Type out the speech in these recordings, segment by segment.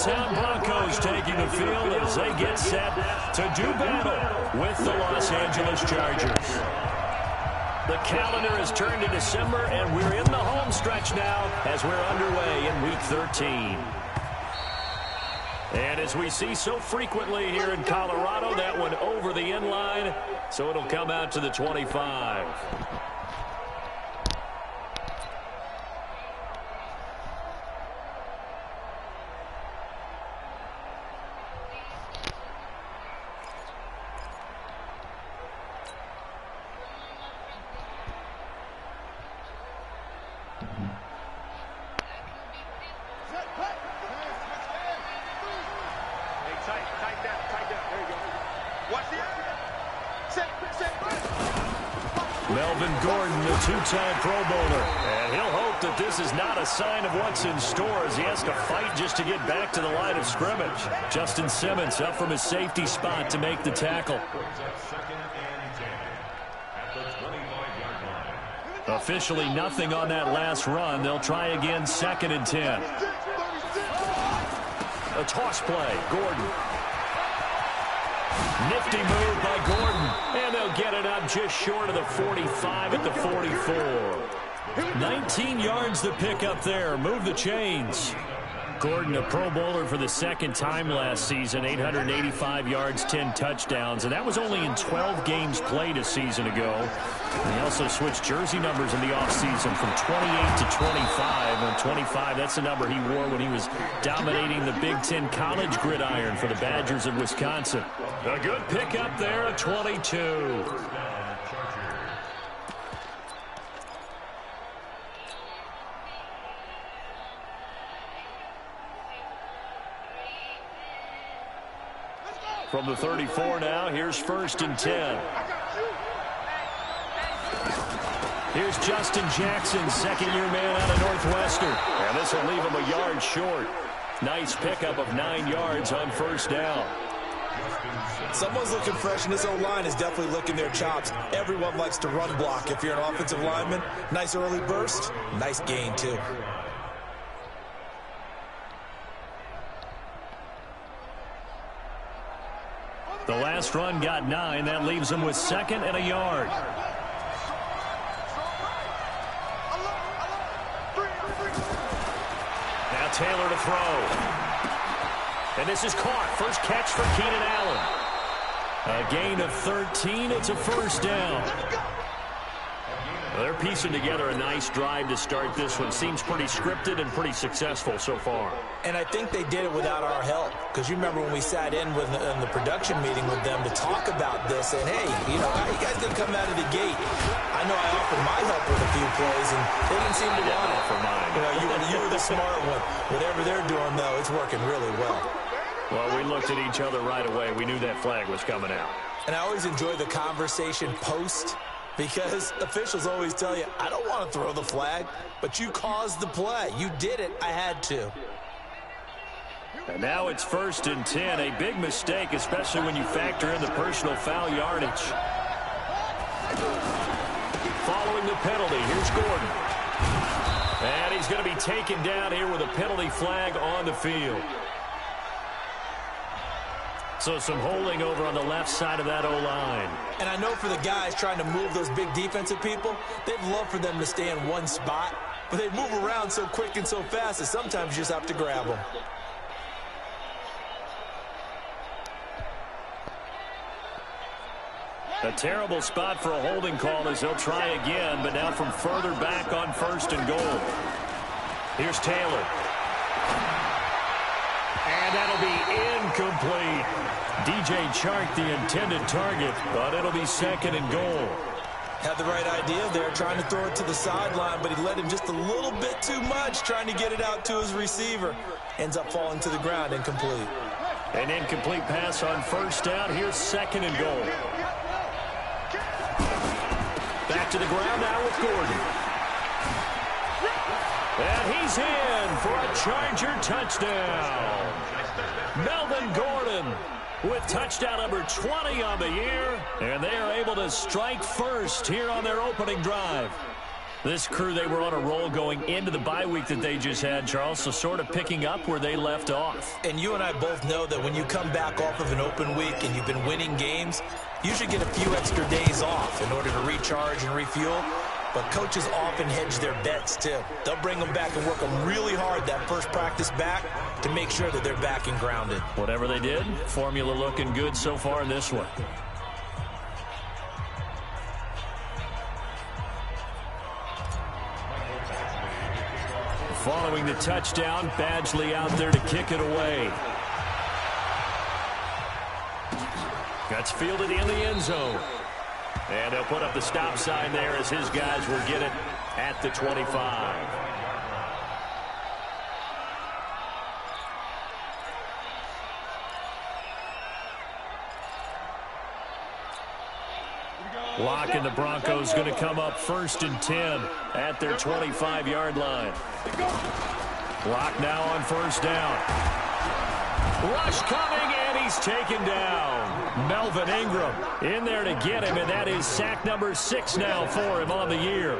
hometown Broncos taking the field as they get set to do battle with the Los Angeles Chargers. The calendar has turned to December, and we're in the home stretch now as we're underway in Week 13. And as we see so frequently here in Colorado, that one over the end line, so it'll come out to the 25. Two-time Pro Bowler, and he'll hope that this is not a sign of what's in store as he has to fight just to get back to the line of scrimmage. Justin Simmons up from his safety spot to make the tackle. Officially nothing on that last run. They'll try again, 2nd and 10. A toss play, Gordon. Nifty move by Gordon, and they'll get it up just short of the 45 at the 44. 19 yards to pick up there. Move the chains. Gordon, a Pro Bowler for the 2nd time last season, 885 yards, 10 touchdowns, and that was only in 12 games played a season ago. And he also switched jersey numbers in the offseason from 28 to 25. And 25, that's the number he wore when he was dominating the Big Ten college gridiron for the Badgers of Wisconsin. A good pickup there at 22. From the 34 now, here's 1st and 10. Here's Justin Jackson, second-year man out of Northwestern. And this will leave him a yard short. Nice pickup of 9 yards on 1st down. Someone's looking fresh, and this O-line is definitely licking their chops. Everyone likes to run block. If you're an offensive lineman, nice early burst, nice gain, too. The last run got 9. That leaves him with 2nd and a yard. Now Taylor to throw. And this is caught. First catch for Keenan Allen. A gain of 13. It's a 1st down. They're piecing together a nice drive to start this one. Seems pretty scripted and pretty successful so far. And I think they did it without our help. Because you remember when we sat in the production meeting with them to talk about this. And, hey, you know, how you guys going to come out of the gate? I know I offered my help with a few plays, and they didn't seem to want it. For mine. You know, you were the smart one. Whatever they're doing, though, it's working really well. Well, we looked at each other right away. We knew that flag was coming out. And I always enjoy the conversation post. Because officials always tell you, I don't want to throw the flag, but you caused the play. You did it. I had to. And now it's 1st and 10. A big mistake, especially when you factor in the personal foul yardage. Following the penalty, here's Gordon. And he's going to be taken down here with a penalty flag on the field. So some holding over on the left side of that O-line. And I know for the guys trying to move those big defensive people, they'd love for them to stay in one spot. But they move around so quick and so fast that sometimes you just have to grab them. A terrible spot for a holding call as they'll try again, but now from further back on 1st and goal. Here's Taylor. And that'll be incomplete. DJ Chark, the intended target, but it'll be 2nd and goal. Had the right idea there, trying to throw it to the sideline, but he let him just a little bit too much, trying to get it out to his receiver. Ends up falling to the ground, incomplete. An incomplete pass on 1st down. Here's 2nd and goal. Back to the ground now with Gordon. And he's in for a Charger touchdown. Melvin Gordon with touchdown number 20 on the year. And they are able to strike first here on their opening drive. This crew, they were on a roll going into the bye week that they just had, Charles, so sort of picking up where they left off. And you and I both know that when you come back off of an open week and you've been winning games, you should get a few extra days off in order to recharge and refuel. But coaches often hedge their bets, too. They'll bring them back and work them really hard that first practice back to make sure that they're back and grounded. Whatever they did, formula looking good so far in this one. Following the touchdown, Badgley out there to kick it away. That's fielded in the end zone. And they'll put up the stop sign there as his guys will get it at the 25. Lock and the Broncos going to come up 1st and 10 at their 25-yard line. Lock now on 1st down. Rush coming, and he's taken down. Melvin Ingram in there to get him, and that is sack number 6 now for him on the year.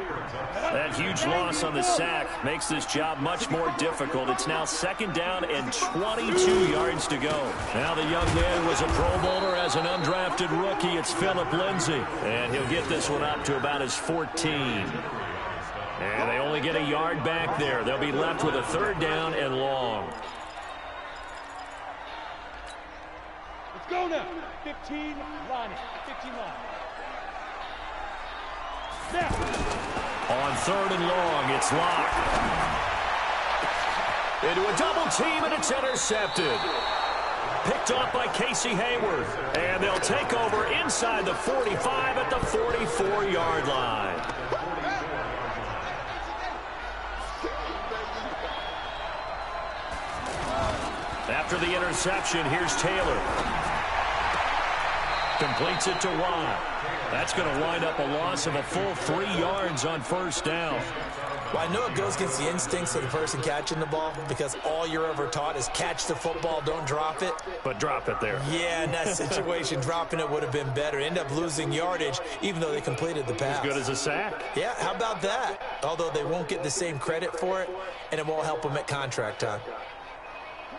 That huge loss on the sack makes this job much more difficult. It's now 2nd down and 22 yards to go. Now the young man was a Pro Bowler as an undrafted rookie. It's Phillip Lindsay, and he'll get this one up to about his 14. And they only get a yard back there. They'll be left with a 3rd down and long. Go now. 15 line. 15 line. Now. On 3rd and long, it's Locke. Into a double team, and it's intercepted. Picked off by Casey Hayward. And they'll take over inside the 45 at the 44-yard line. After the interception, here's Taylor. Completes it to Watt. That's going to wind up a loss of a full 3 yards on 1st down. Well, I know it goes against the instincts of the person catching the ball because all you're ever taught is catch the football, don't drop it. But drop it there. Yeah, in that situation, dropping it would have been better. End up losing yardage, even though they completed the pass. As good as a sack. Yeah, how about that? Although they won't get the same credit for it, and it won't help them at contract time.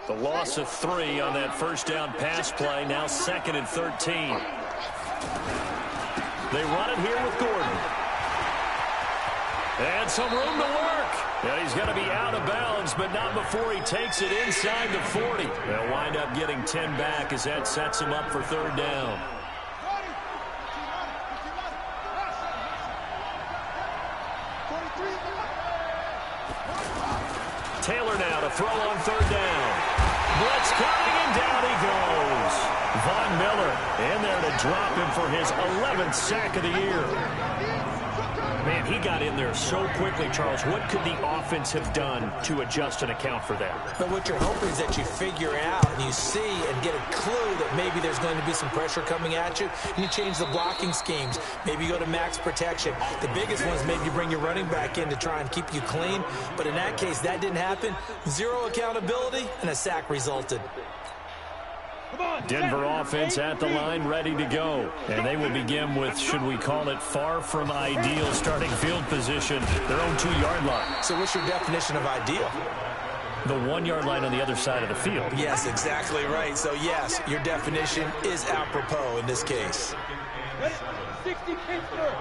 The loss of 3 on that 1st down pass play, now 2nd and 13. They run it here with Gordon. And some room to work. And he's going to be out of bounds, but not before he takes it inside the 40. They'll wind up getting 10 back as that sets him up for 3rd down. Taylor now to throw on 3rd down. Blitz coming, and down he goes. Von Miller in there to drop him for his 11th sack of the year. Man, he got in there so quickly, Charles. What could the offense have done to adjust and account for that? But what you're hoping is that you figure out and you see and get a clue that maybe there's going to be some pressure coming at you, and you change the blocking schemes. Maybe you go to max protection. The biggest one is maybe you bring your running back in to try and keep you clean. But in that case, that didn't happen. 0 accountability, and a sack resulted. Denver offense at the line, ready to go. And they will begin with, should we call it, far from ideal starting field position, their own 2-yard line. So what's your definition of ideal? The 1-yard line on the other side of the field. Yes, exactly right. So, yes, your definition is apropos in this case. 60 Pittsburgh.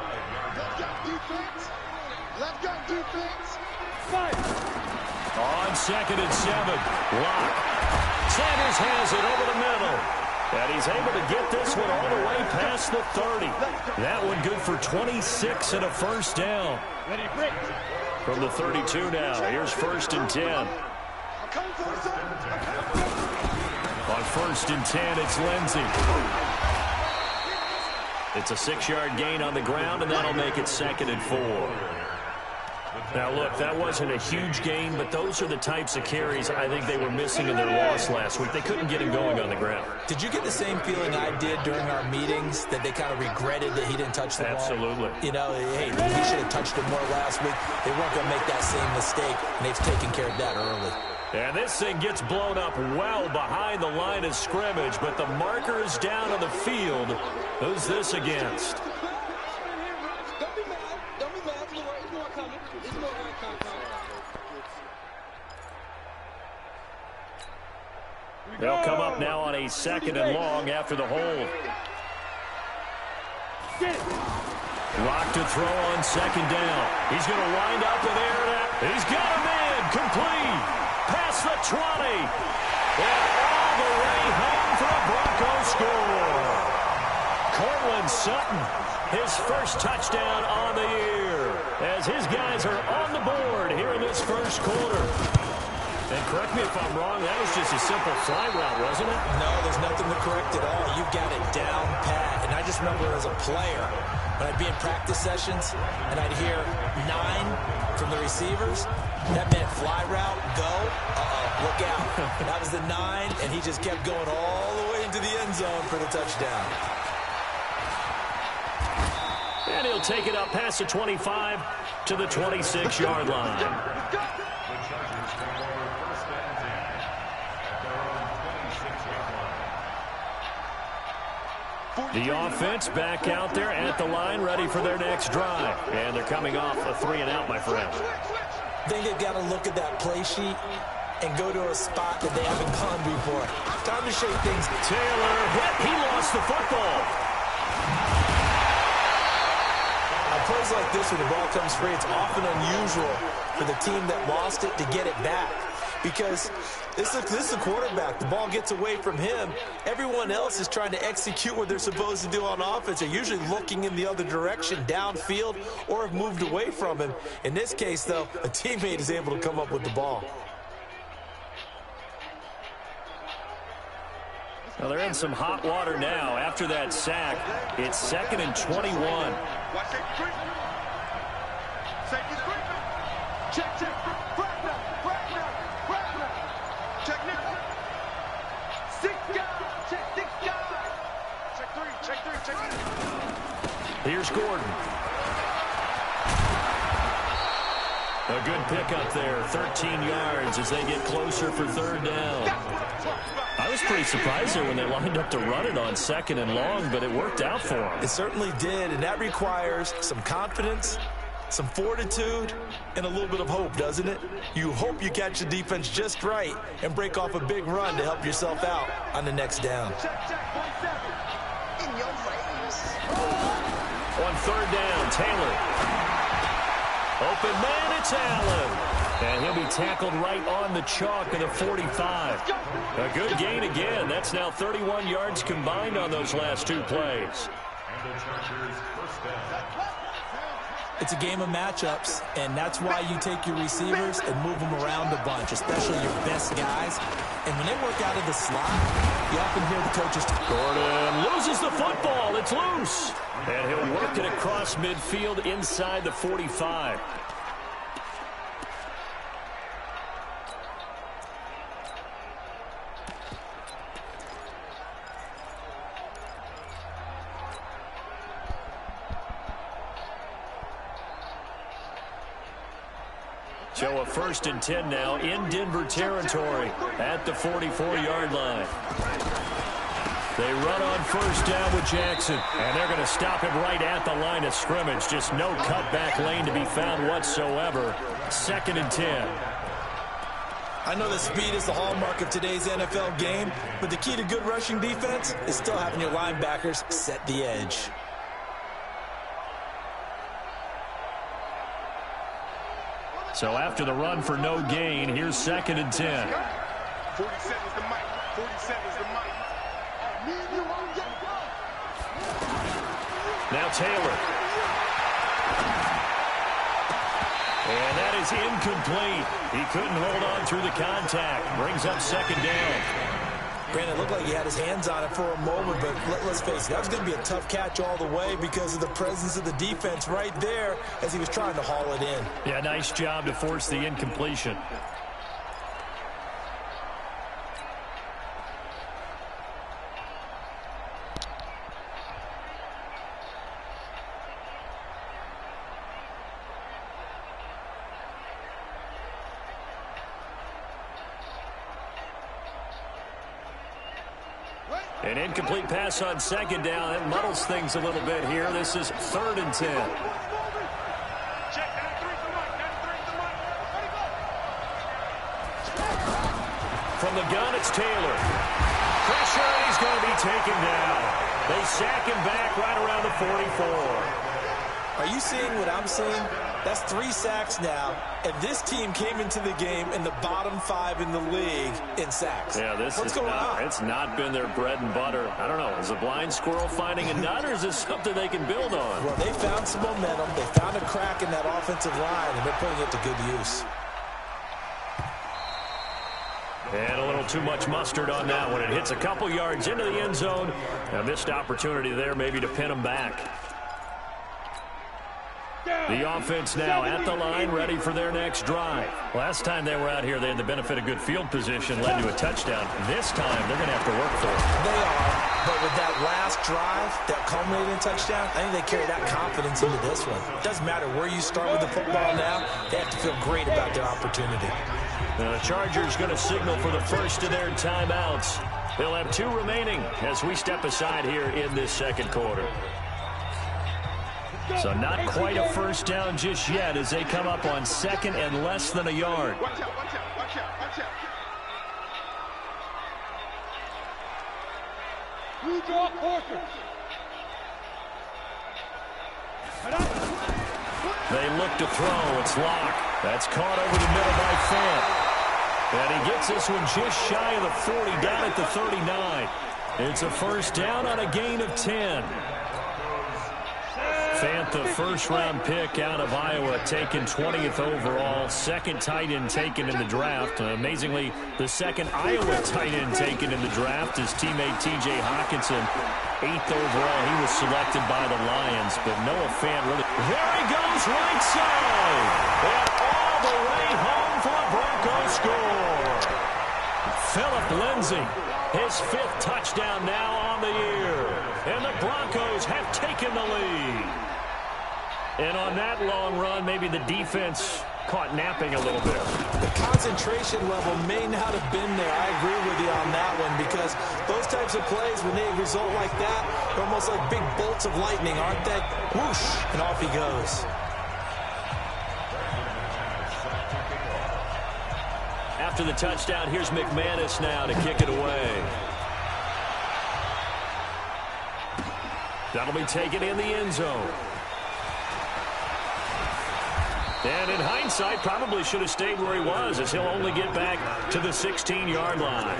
Let's go defense. Let's go defense. 5. On 2nd and 7, Locke. Sanders has it over the middle. And he's able to get this one all the way past the 30. That one good for 26 and a 1st down. From the 32 now, here's 1st and 10. On 1st and 10, it's Lindsay. It's a 6-yard gain on the ground, and that'll make it 2nd and 4. Now, look, that wasn't a huge gain, but those are the types of carries I think they were missing in their loss last week. They couldn't get him going on the ground. Did you get the same feeling I did during our meetings, that they kind of regretted that he didn't touch the ball? Absolutely. You know, hey, he should have touched it more last week. They weren't going to make that same mistake, and they've taken care of that early. And this thing gets blown up well behind the line of scrimmage, but the marker is down on the field. Who's this against? Don't be mad. Don't be mad. The right is more coming. They'll come up now on a 2nd and long after the hold. Rock to throw on 2nd down. He's going to wind up and air it out. He's got him in. Complete. Past the 20. And all the way home for a Broncos score. Cortland Sutton, his first touchdown on the year, as his guys are on the board here in this first quarter. And correct me if I'm wrong, that was just a simple fly route, wasn't it? No, there's nothing to correct at all. You've got it down pat. And I just remember as a player, when I'd be in practice sessions and I'd hear 9 from the receivers, that meant fly route, go, look out. That was the 9, and he just kept going all the way into the end zone for the touchdown. And he'll take it up past the 25 to the 26-yard line. The offense back out there at the line, ready for their next drive. And they're coming off a 3-and-out, my friend. I think they've got to look at that play sheet and go to a spot that they haven't gone before. Time to shake things. Taylor hit. He lost the football. Plays like this, when the ball comes free, it's often unusual for the team that lost it to get it back. Because this is the quarterback. The ball gets away from him. Everyone else is trying to execute what they're supposed to do on offense. They're usually looking in the other direction, downfield, or have moved away from him. In this case, though, a teammate is able to come up with the ball. Well, they're in some hot water now. After that sack, it's 2nd and 21. Watch safety creeping. Safety's creeping. Check. Frag now. Check now. 6 guys. Check 6 guys. Check 3. Here's Gordon. A good pickup there, 13 yards as they get closer for 3rd down. I was pretty surprised there when they lined up to run it on 2nd and long, but it worked out for them. It certainly did, and that requires some confidence, some fortitude, and a little bit of hope, doesn't it? You hope you catch the defense just right and break off a big run to help yourself out on the next down. In your face. On 3rd down, Taylor. Open man, it's Allen. And he'll be tackled right on the chalk of the 45. A good gain again. That's now 31 yards combined on those last 2 plays. It's a game of matchups, and that's why you take your receivers and move them around a bunch, especially your best guys. And when they work out of the slot, you often hear the coaches. Gordon loses the football. It's loose. And he'll work it across midfield inside the 45. So a 1st and 10 now in Denver territory at the 44-yard line. They run on 1st down with Jackson, and they're going to stop him right at the line of scrimmage. Just no cutback lane to be found whatsoever. 2nd and 10. I know that speed is the hallmark of today's NFL game, but the key to good rushing defense is still having your linebackers set the edge. So after the run for no gain, here's 2nd and 10. 47's the mic. 47's the mic. Now Taylor. And that is incomplete. He couldn't hold on through the contact. Brings up 2nd down. Granted, it looked like he had his hands on it for a moment, but let's face it, that was going to be a tough catch all the way because of the presence of the defense right there as he was trying to haul it in. Yeah, nice job to force the incompletion. An incomplete pass on 2nd down. That muddles things a little bit here. This is 3rd and 10. From the gun, it's Taylor. taken down. They sack him back right around the 44. Are you seeing what I'm seeing? That's 3 sacks now, and this team came into the game in the bottom 5 in the league in sacks. Yeah, What's going on? It's not been their bread and butter. I don't know. Is a blind squirrel finding a nut, or is this something they can build on? Well, they found some momentum. They found a crack in that offensive line, and they're putting it to good use. And a little too much mustard on that one. It hits a couple yards into the end zone. A missed opportunity there maybe to pin them back. The offense now at the line, ready for their next drive. Last time they were out here, they had the benefit of good field position, led to a touchdown. This time, they're going to have to work for it. They are, but with that last drive, that culminating touchdown, I think they carry that confidence into this one. It doesn't matter where you start with the football now, they have to feel great about their opportunity. Now the Chargers going to signal for the first of their timeouts. They'll have 2 remaining as we step aside here in this second quarter. So not quite a first down just yet as they come up on second and less than a yard. Watch out, watch out, watch out, watch out. You draw quarters. They look to throw. It's Locke. That's caught over the middle by Fant. And he gets this one just shy of the 40, down at the 39. It's a first down on a gain of 10. Fant, the first-round pick out of Iowa, taken 20th overall, second tight end taken in the draft. Amazingly, the second Iowa tight end taken in the draft is teammate T.J. Hawkinson, 8th overall. He was selected by the Lions, but Noah Fant really... There he goes, right side! And all the way home for a Broncos score! Phillip Lindsay, his 5th touchdown now on the year. And the Broncos have taken the lead. And on that long run, maybe the defense caught napping a little bit. The concentration level may not have been there. I agree with you on that one because those types of plays, when they result like that, they're almost like big bolts of lightning, aren't they? Whoosh, and off he goes. After the touchdown, here's McManus now to kick it away. That'll be taken in the end zone. And in hindsight, probably should have stayed where he was, as he'll only get back to the 16-yard line.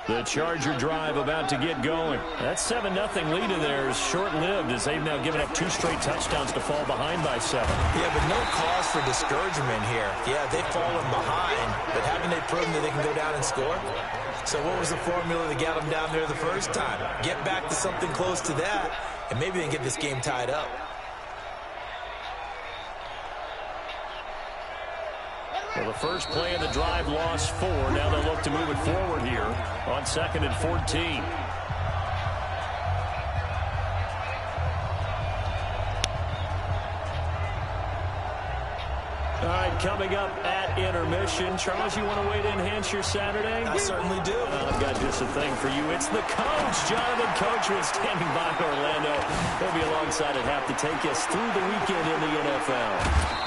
The Charger drive about to get going. That 7-0 lead in there is short-lived as they've now given up 2 straight touchdowns to fall behind by 7. Yeah, but no cause for discouragement here. Yeah, they've fallen behind, but haven't they proven that they can go down and score? So what was the formula that got them down there the first time? Get back to something close to that, and maybe they can get this game tied up. Well, the first play of the drive lost 4. Now they'll look to move it forward here on 2nd and 14. All right, coming up at intermission. Charles, you want to wait to enhance your Saturday? I certainly do. I've got just a thing for you. It's the coach, Jonathan Coachman, standing by Orlando. He'll be alongside at half to take us through the weekend in the NFL.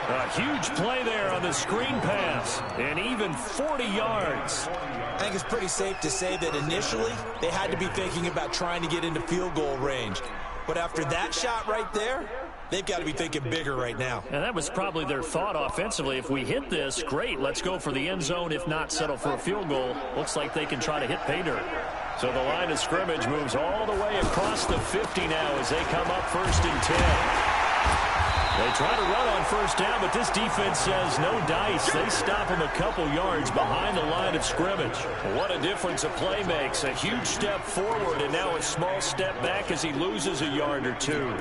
A huge play there on the screen pass, and even 40 yards. I think it's pretty safe to say that initially they had to be thinking about trying to get into field goal range. But after that shot right there, they've got to be thinking bigger right now. And that was probably their thought offensively. If we hit this, great, let's go for the end zone. If not, settle for a field goal. Looks like they can try to hit pay dirt. So the line of scrimmage moves all the way across the 50 now as they come up 1st and 10. They try to run on first down, but this defense says no dice. They stop him a couple yards behind the line of scrimmage. What a difference a play makes. A huge step forward and now a small step back as he loses a yard or 2.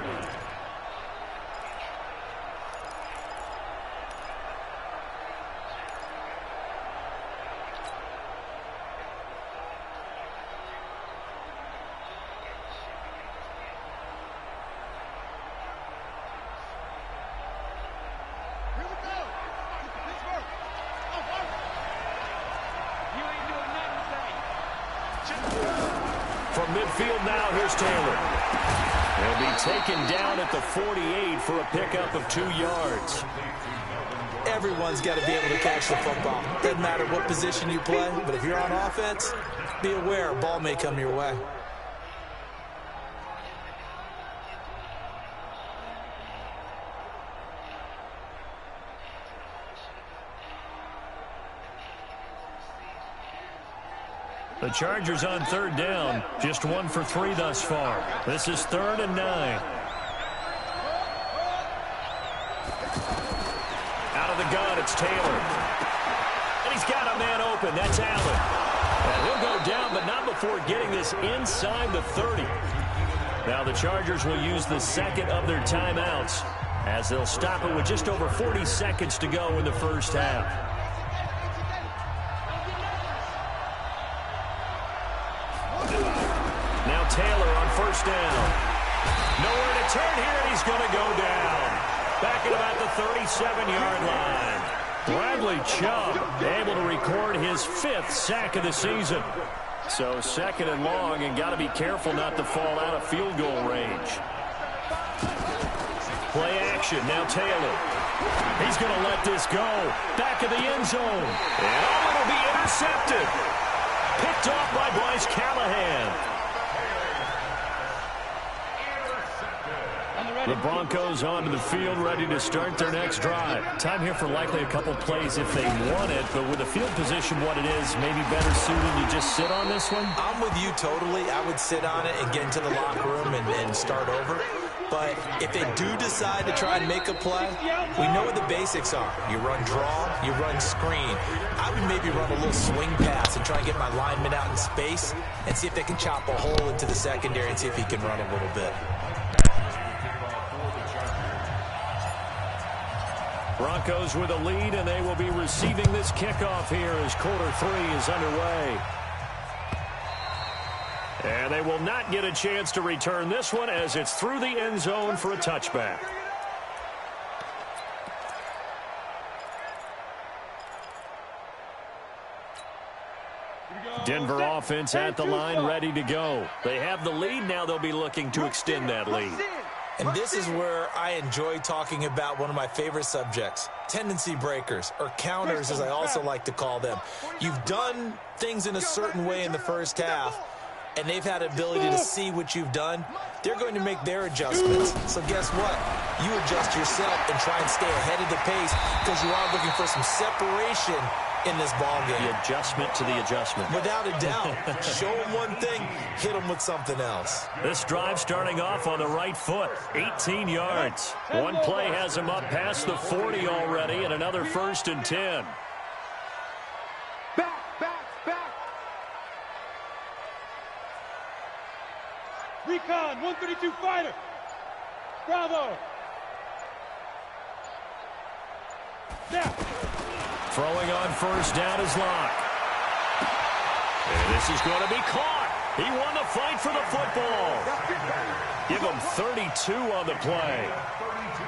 From midfield now, here's Taylor. He'll be taken down at the 48 for a pickup of 2 yards. Everyone's got to be able to catch the football. Doesn't matter what position you play, but if you're on offense, be aware a ball may come your way. The Chargers on 3rd down, just 1 for 3 thus far. This is 3rd and 9. Out of the gun, it's Taylor. And he's got a man open. That's Allen. And he'll go down, but not before getting this inside the 30. Now the Chargers will use the second of their timeouts as they'll stop it with just over 40 seconds to go in the first half. Now Taylor on 1st down. Nowhere to turn here, and he's going to go down. Back at about the 37-yard line. Bradley Chubb able to record his 5th sack of the season. So 2nd and long, and got to be careful not to fall out of field goal range. Play action, now Taylor. He's going to let this go. Back of the end zone. And it'll be intercepted. Picked off by Bryce Callahan. The Broncos onto the field, ready to start their next drive. Time here for likely a couple plays if they want it, but with the field position what it is, maybe better suited to just sit on this one? I'm with you totally. I would sit on it and get into the locker room and start over. But if they do decide to try and make a play, we know what the basics are. You run draw, you run screen. I would maybe run a little swing pass and try and get my lineman out in space and see if they can chop a hole into the secondary and see if he can run a little bit. Broncos with a lead, and they will be receiving this kickoff here as quarter 3 is underway. And they will not get a chance to return this one as it's through the end zone for a touchback. Denver offense at the line, ready to go. They have the lead. Now they'll be looking to extend that lead. And this is where I enjoy talking about one of my favorite subjects, tendency breakers, or counters as I also like to call them. You've done things in a certain way in the first half, and they've had the ability to see what you've done. They're going to make their adjustments. So guess what? You adjust yourself and try and stay ahead of the pace because you are looking for some separation in this ball game. The adjustment to the adjustment. Without a doubt. Show them one thing, hit them with something else. This drive starting off on the right foot, 18 yards. One play has them up past the 40 already, and another 1st and 10. Back. Recon, 132 fighter. Bravo. Now. Throwing on 1st down is Locke. And this is going to be caught. He won the fight for the football. Give him 32 on the play.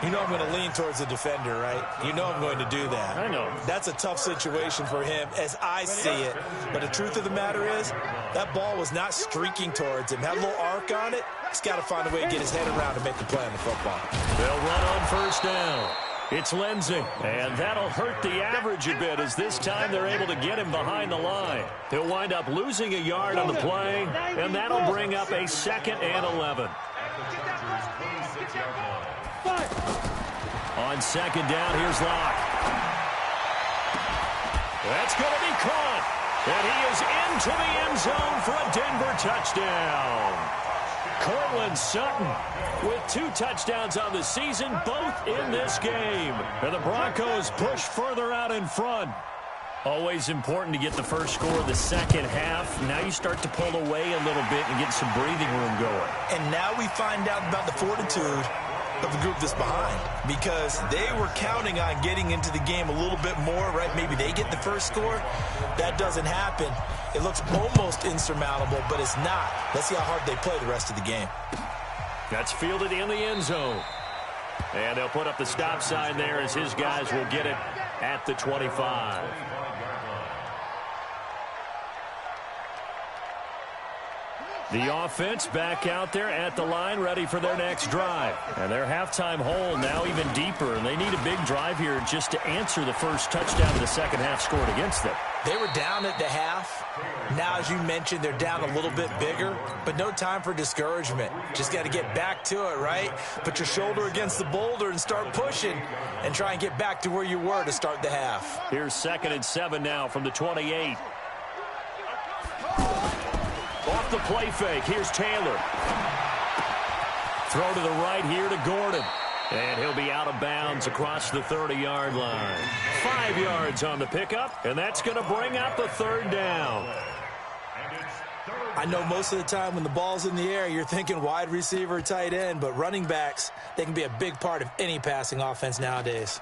You know I'm going to lean towards the defender, right? You know I'm going to do that. I know. That's a tough situation for him as I see it. But the truth of the matter is, that ball was not streaking towards him. Had a little arc on it. He's got to find a way to get his head around and make the play on the football. They'll run on 1st down. It's Lindsay, and that'll hurt the average a bit as this time they're able to get him behind the line. He'll wind up losing a yard on the play, and that'll bring up a 2nd and 11. On 2nd down, here's Locke. That's going to be caught, and he is into the end zone for a Denver touchdown. Cortland Sutton with 2 touchdowns on the season, both in this game. And the Broncos push further out in front. Always important to get the first score of the second half. Now you start to pull away a little bit and get some breathing room going. And now we find out about the fortitude of the group that's behind, because they were counting on getting into the game a little bit more, right? Maybe they get the first score. That doesn't happen. It looks almost insurmountable, but it's not. Let's see how hard they play the rest of the game. That's fielded in the end zone. And they'll put up the stop sign there as his guys will get it at the 25. The offense back out there at the line, ready for their next drive. And their halftime hole now even deeper, and they need a big drive here just to answer the first touchdown of the second half scored against them. They were down at the half. Now, as you mentioned, they're down a little bit bigger, but no time for discouragement. Just got to get back to it, right? Put your shoulder against the boulder and start pushing and try and get back to where you were to start the half. Here's 2nd and 7 now from the 28. Off the play fake, here's Taylor. Throw to the right here to Gordon. And he'll be out of bounds across the 30-yard line. 5 yards on the pickup, and that's going to bring up a 3rd down. I know most of the time when the ball's in the air, you're thinking wide receiver, tight end, but running backs, they can be a big part of any passing offense nowadays.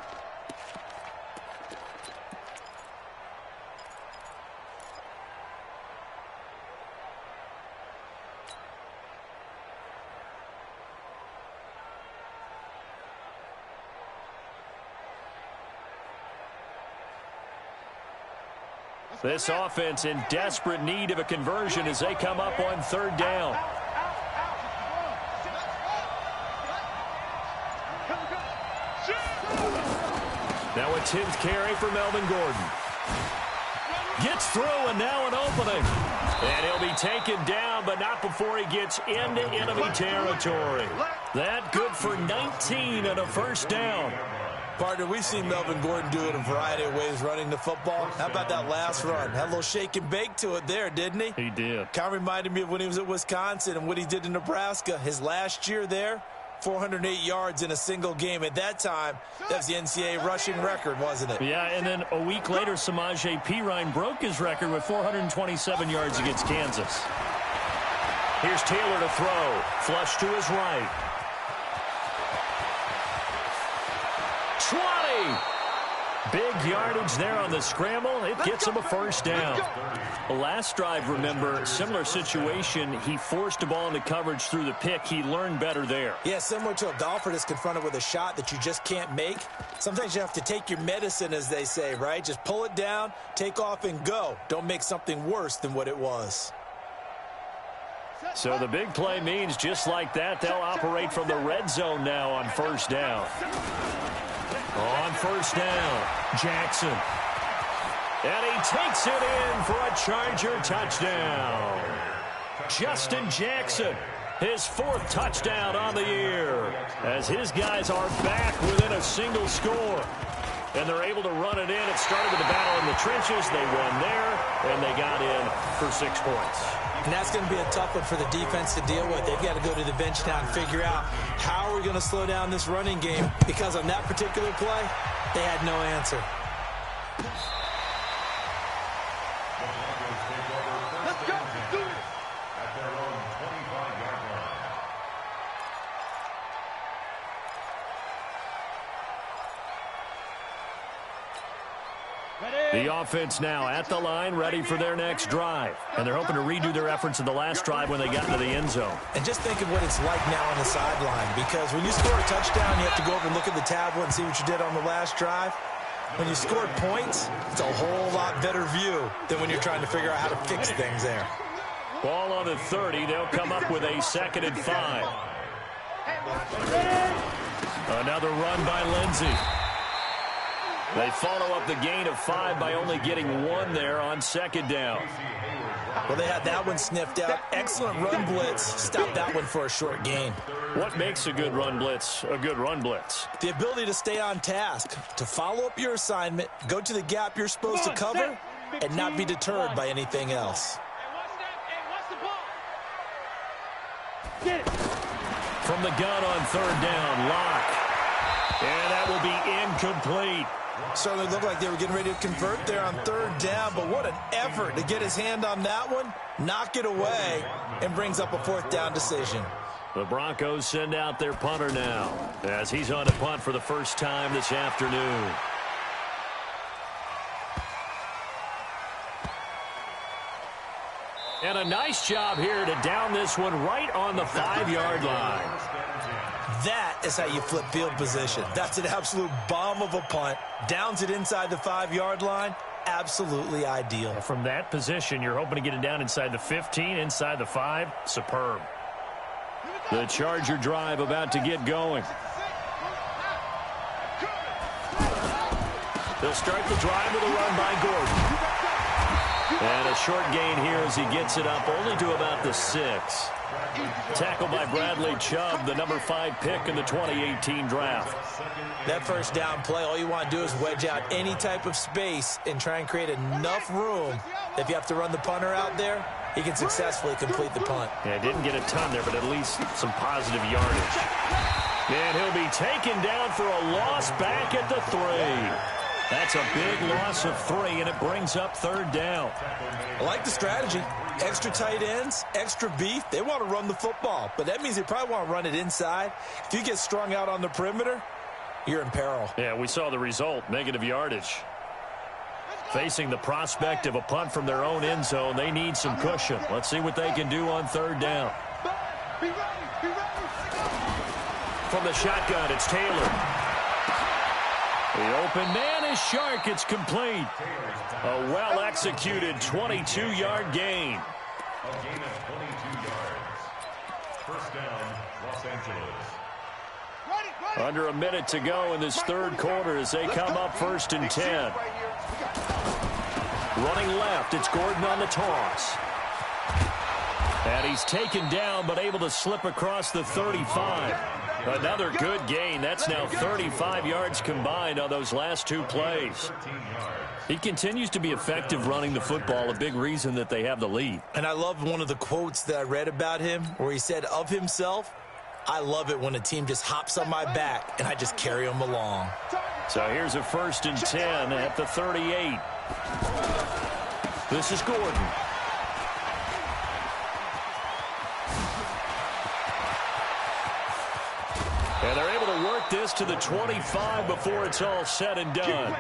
This offense in desperate need of a conversion as they come up on 3rd down. Now a 10th carry for Melvin Gordon. Gets through, and now an opening. And he'll be taken down, but not before he gets into enemy territory. That good for 19 and a 1st down. Partner, we've seen Melvin Gordon do it a variety of ways running the football. How about that last run? Had a little shake and bake to it there, didn't he? He did. Kind of reminded me of when he was at Wisconsin and what he did in Nebraska. His last year there, 408 yards in a single game. At that time, that was the NCAA rushing record, wasn't it? Yeah, and then a week later, Samaje Perine broke his record with 427 yards against Kansas. Here's Taylor to throw. Flush to his right. 20! Big yardage there on the scramble. It gets him a 1st down. The last drive, remember, similar situation. He forced a ball into coverage through the pick. He learned better there. Yeah, similar to a golfer that's confronted with a shot that you just can't make. Sometimes you have to take your medicine, as they say, right? Just pull it down, take off, and go. Don't make something worse than what it was. So the big play means just like that, they'll operate from the red zone now on 1st down. On 1st down, Jackson. And he takes it in for a Charger touchdown. Justin Jackson, his 4th touchdown on the year, as his guys are back within a single score. And they're able to run it in. It started with a battle in the trenches. They won there, and they got in for 6 points. And that's going to be a tough one for the defense to deal with. They've got to go to the bench now and figure out how are we going to slow down this running game, because on that particular play, they had no answer. Let's go. Do it. The offense now at the line, ready for their next drive. And they're hoping to redo their efforts in the last drive when they got into the end zone. And just think of what it's like now on the sideline, because when you score a touchdown, you have to go over and look at the tablet and see what you did on the last drive. When you scored points, it's a whole lot better view than when you're trying to figure out how to fix things there. Ball on the 30. They'll come up with a 2nd and 5. Another run by Lindsey. They follow up the gain of 5 by only getting 1 there on 2nd down. Well, they had that one sniffed out. Excellent run blitz. Stopped that one for a short gain. What makes a good run blitz a good run blitz? The ability to stay on task, to follow up your assignment, go to the gap you're supposed to cover, and not be deterred by anything else. From the gun on 3rd down, Locke. And that will be incomplete. Certainly looked like they were getting ready to convert there on 3rd down, but what an effort to get his hand on that one, knock it away, and brings up a 4th down decision. The Broncos send out their punter now as he's on to punt for the first time this afternoon. And a nice job here to down this one right on the 5-yard line. That is how you flip field position. That's an absolute bomb of a punt. Downs it inside the 5-yard line. absolutely ideal. From that position, you're hoping to get it down inside the 15, inside the 5. Superb. The Charger drive about to get going. They'll start the drive with a run by Gordon. And a short gain here as he gets it up only to about the 6. Tackled by Bradley Chubb, the number 5 pick in the 2018 draft. That first down play, all you want to do is wedge out any type of space and try and create enough room that if you have to run the punter out there, he can successfully complete the punt. Yeah, didn't get a ton there, but at least some positive yardage. And he'll be taken down for a loss back at the 3. That's a big loss of 3, and it brings up 3rd down. I like the strategy. Extra tight ends, extra beef. They want to run the football, but that means they probably want to run it inside. If you get strung out on the perimeter, you're in peril. Yeah, we saw the result, negative yardage. Facing the prospect of a punt from their own end zone, they need some cushion. Let's see what they can do on 3rd down. From the shotgun, it's Taylor. The open man is Shark. It's complete. A well-executed 22-yard gain. A gain of 22 yards. First down, Los Angeles. Under a minute to go in this 3rd quarter as they come up 1st and 10. Running left, it's Gordon on the toss. And he's taken down but able to slip across the 35. Another good gain. That's now 35 yards combined on those last 2 plays. He continues to be effective running the football, a big reason that they have the lead. And I love one of the quotes that I read about him where he said of himself, I love it when a team just hops on my back and I just carry them along. So here's a 1st and 10 at the 38. This is Gordon. And they're able to work this to the 25 before it's all said and done.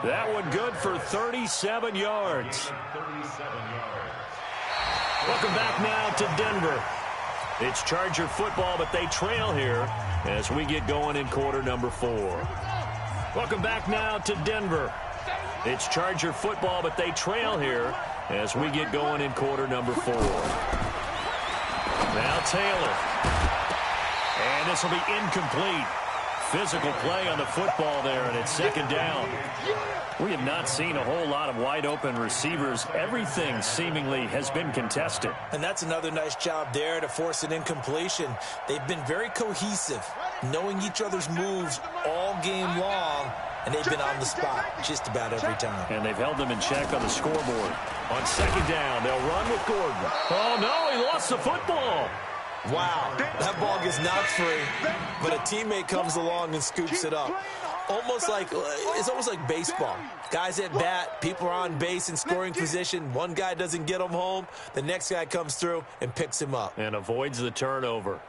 That one good for 37 yards. Welcome back now to Denver. It's Charger football, but they trail here as we get going in quarter number 4. Welcome back now to Denver. It's Charger football, but they trail here as we get going in quarter number 4. Now Taylor. And this will be incomplete. Physical play on the football there, and it's 2nd down. We have not seen a whole lot of wide-open receivers. Everything seemingly has been contested. And that's another nice job there to force an incompletion. They've been very cohesive, knowing each other's moves all game long, and they've been on the spot just about every time. And they've held them in check on the scoreboard. On 2nd down, they'll run with Gordon. Oh, no, he lost the football. Wow, that ball gets knocked free, but a teammate comes along and scoops it up. It's almost like baseball. Guys at bat, people are on base in scoring position. One guy doesn't get him home. The next guy comes through and picks him up. And avoids the turnover.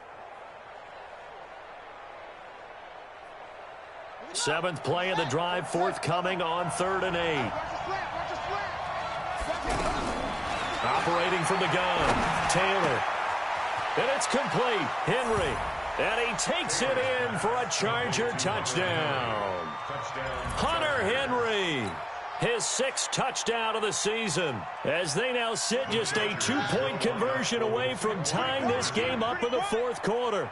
7th play of the drive, forthcoming on 3rd and 8. Operating from the gun, Taylor. And it's complete. Henry. And he takes it in for a Charger touchdown. Hunter Henry. His 6th touchdown of the season. As they now sit just a 2-point conversion away from tying this game up in the 4th quarter.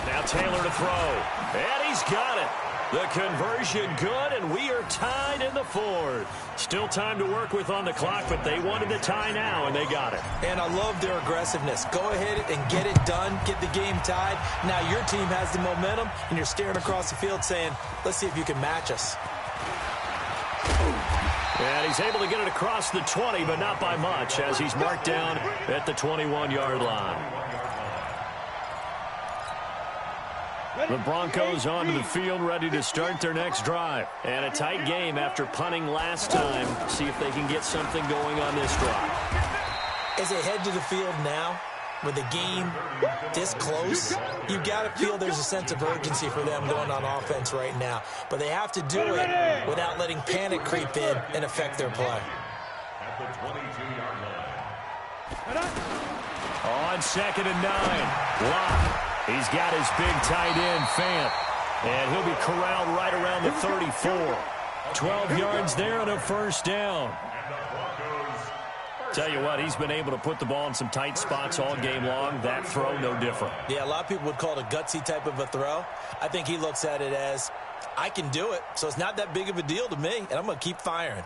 Now Taylor to throw. And he's got it. The conversion good, and we are tied in the 4th. Still time to work with on the clock, but they wanted the tie now, and they got it. And I love their aggressiveness. Go ahead and get it done, get the game tied. Now your team has the momentum, and you're staring across the field saying, let's see if you can match us. And he's able to get it across the 20, but not by much, as he's marked down at the 21-yard line. The Broncos onto the field, ready to start their next drive. And a tight game after punting last time. See if they can get something going on this drive. As they head to the field now, with the game this close, you've got to feel there's a sense of urgency for them going on offense right now. But they have to do it without letting panic creep in and affect their play. At the 22-yard line. On 2nd and 9, Locke. He's got his big tight end, Fant. And he'll be corralled right around the 34. 12 yards there and a first down. Tell you what, he's been able to put the ball in some tight spots all game long. That throw, no different. Yeah, a lot of people would call it a gutsy type of a throw. I think he looks at it as, I can do it, so it's not that big of a deal to me, and I'm going to keep firing.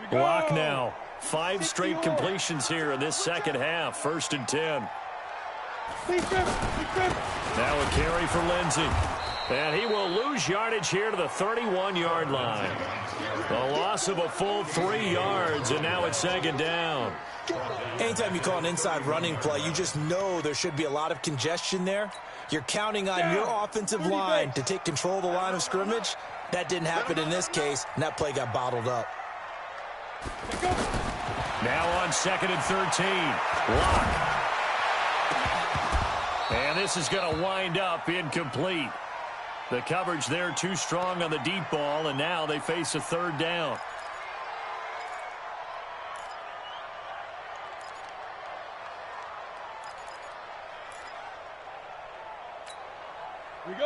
Block now. 5 straight completions here in this second half. 1st and 10. Now a carry for Lindsey. And he will lose yardage here to the 31-yard line. A loss of a full 3 yards, and now it's 2nd down. Anytime you call an inside running play, you just know there should be a lot of congestion there. You're counting on your offensive line to take control of the line of scrimmage. That didn't happen in this case, and that play got bottled up. Now on 2nd and 13. Lock. And this is going to wind up incomplete. The coverage there too strong on the deep ball, and now they face a 3rd down.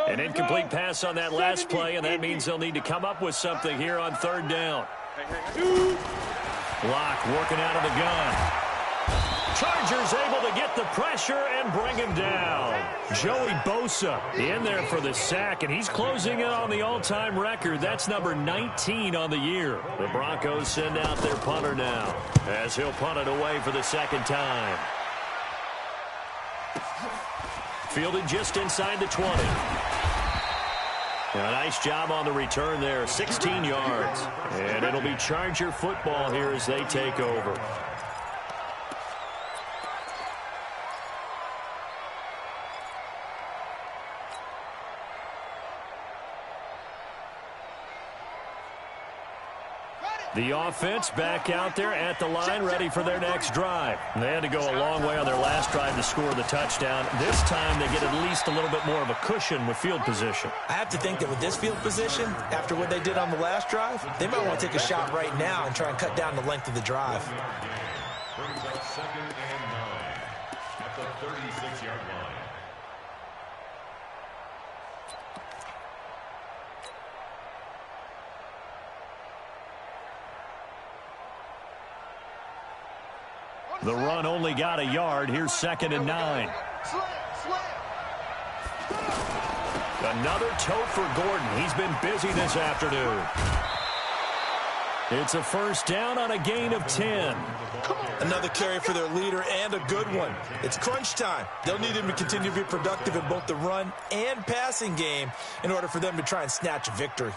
An incomplete pass on that last play, and that means they'll need to come up with something here on 3rd down. Lock working out of the gun. Chargers able to get the pressure and bring him down. Joey Bosa in there for the sack, and he's closing in on the all-time record. That's number 19 on the year. The Broncos send out their punter now as he'll punt it away for the 2nd time. Fielded just inside the 20. A nice job on the return there, 16 yards. And it'll be Charger football here as they take over. The offense back out there at the line, ready for their next drive. They had to go a long way on their last drive to score the touchdown. This time they get at least a little bit more of a cushion with field position. I have to think that with this field position, after what they did on the last drive, they might want to take a shot right now and try and cut down the length of the drive. Brings up 2nd and 9 at the 36-yard line. The run only got a yard. Here's 2nd and 9. Another tote for Gordon. He's been busy this afternoon. It's a first down on a gain of 10. Another carry for their leader and a good one. It's crunch time. They'll need him to continue to be productive in both the run and passing game in order for them to try and snatch a victory.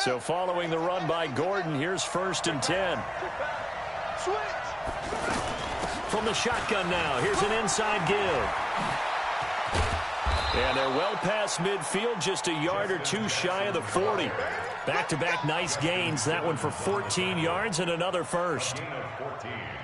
So following the run by Gordon, here's 1st and 10. From the shotgun now, here's an inside give. And they're well past midfield, just a yard or two shy of the 40. Back-to-back nice gains, that one for 14 yards and another first.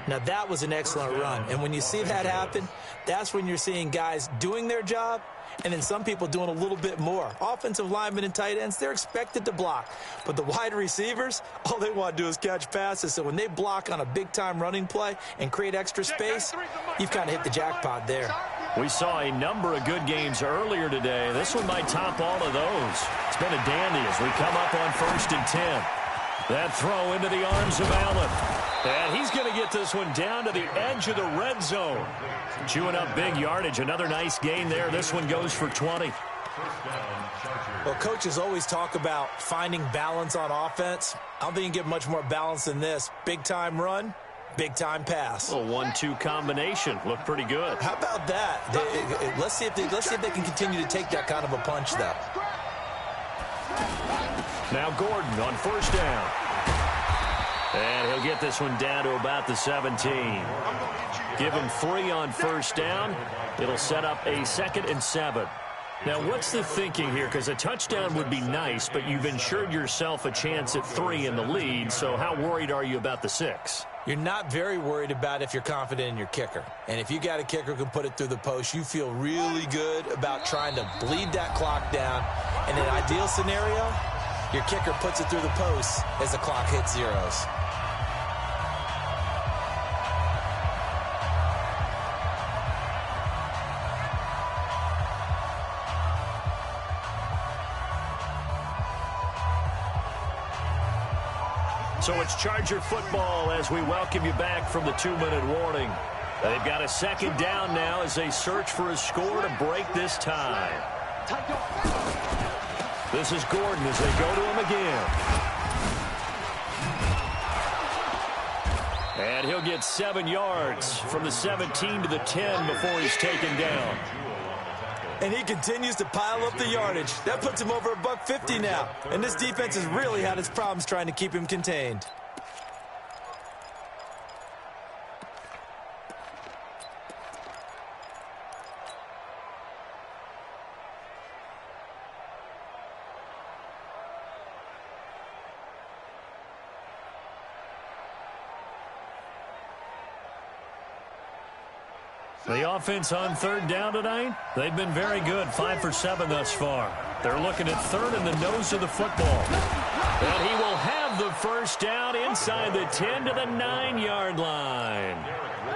Now that was an excellent run, and when you see that happen, that's when you're seeing guys doing their job and then some people doing a little bit more. Offensive linemen and tight ends, they're expected to block. But the wide receivers, all they want to do is catch passes. So when they block on a big-time running play and create extra space, you've kind of hit the jackpot there. We saw a number of good games earlier today. This one might top all of those. It's been a dandy as we come up on 1st and 10. That throw into the arms of Allen. And he's going to get this one down to the edge of the red zone. Chewing up big yardage. Another nice gain there. This one goes for 20. Well, coaches always talk about finding balance on offense. I don't think you can get much more balance than this. Big-time run, big-time pass. A 1-2 combination. Looked pretty good. How about that? Let's see if they can continue to take that kind of a punch, though. Now Gordon on 1st down. And he'll get this one down to about the 17. Give him 3 on 1st down. It'll set up a 2nd and 7. Now, what's the thinking here? Because a touchdown would be nice, but you've ensured yourself a chance at 3 in the lead. So how worried are you about the 6? You're not very worried about if you're confident in your kicker. And if you got a kicker who can put it through the post, you feel really good about trying to bleed that clock down. In an ideal scenario, your kicker puts it through the post as the clock hits zeros. So it's Charger football as we welcome you back from the 2-minute warning. They've got a second down now as they search for a score to break this tie. This is Gordon as they go to him again. And he'll get 7 yards from the 17 to the 10 before he's taken down. And he continues to pile up the yardage. That puts him over $150 now. And this defense has really had its problems trying to keep him contained. The offense on third down tonight, they've been very good, 5 for 7 thus far. They're looking at third in the nose of the football. And he will have the first down inside the 10 to the 9-yard line.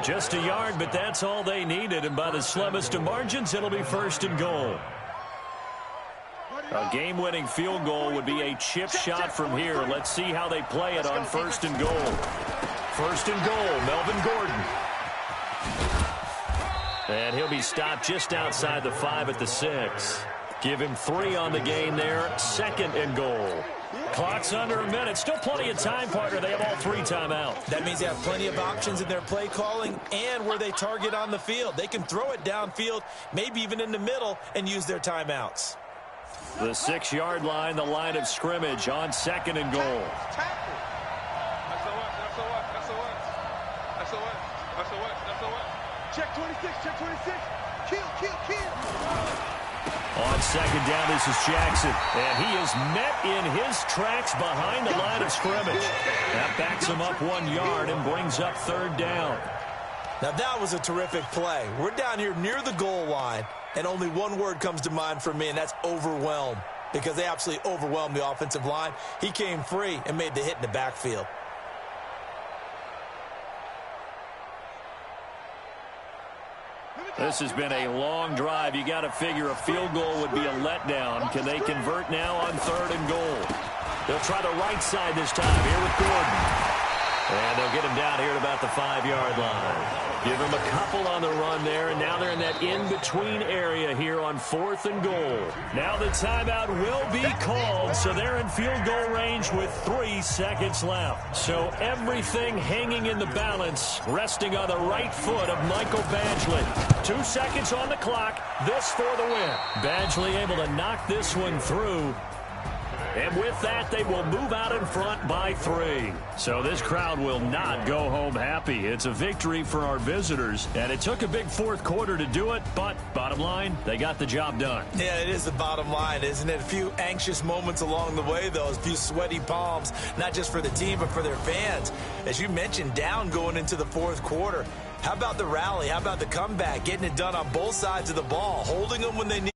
Just a yard, but that's all they needed, and by the slimmest of margins, it'll be first and goal. A game-winning field goal would be a chip shot from here. Let's see how they play it on first and goal. First and goal, Melvin Gordon. And he'll be stopped just outside the 5 at the 6. Give him 3 on the game there. Second and goal. Clock's under a minute. Still plenty of time, partner. They have all 3 timeouts. That means they have plenty of options in their play calling and where they target on the field. They can throw it downfield, maybe even in the middle, and use their timeouts. The 6-yard line, the line of scrimmage on second and goal. Check 26, check 26. Kill. On second down, this is Jackson. And he is met in his tracks behind the line of scrimmage. That backs him up 1 yard and brings up third down. Now that was a terrific play. We're down here near the goal line, and only one word comes to mind for me, and that's overwhelmed. Because they absolutely overwhelmed the offensive line. He came free and made the hit in the backfield. This has been a long drive. You got to figure a field goal would be a letdown. Can they convert now on third and goal? They'll try the right side this time here with Gordon. And they'll get him down here at about the 5-yard line. Give him a couple on the run there, and now they're in that in-between area here on fourth and goal. Now the timeout will be called, so they're in field goal range with 3 seconds left. So everything hanging in the balance, resting on the right foot of Michael Badgley. 2 seconds on the clock, this for the win. Badgley able to knock this one through. And with that, they will move out in front by 3. So this crowd will not go home happy. It's a victory for our visitors, and it took a big fourth quarter to do it, but bottom line, they got the job done. Yeah, it is the bottom line, isn't it? A few anxious moments along the way, though, a few sweaty palms, not just for the team, but for their fans. As you mentioned, down going into the fourth quarter. How about the rally? How about the comeback? Getting it done on both sides of the ball, holding them when they need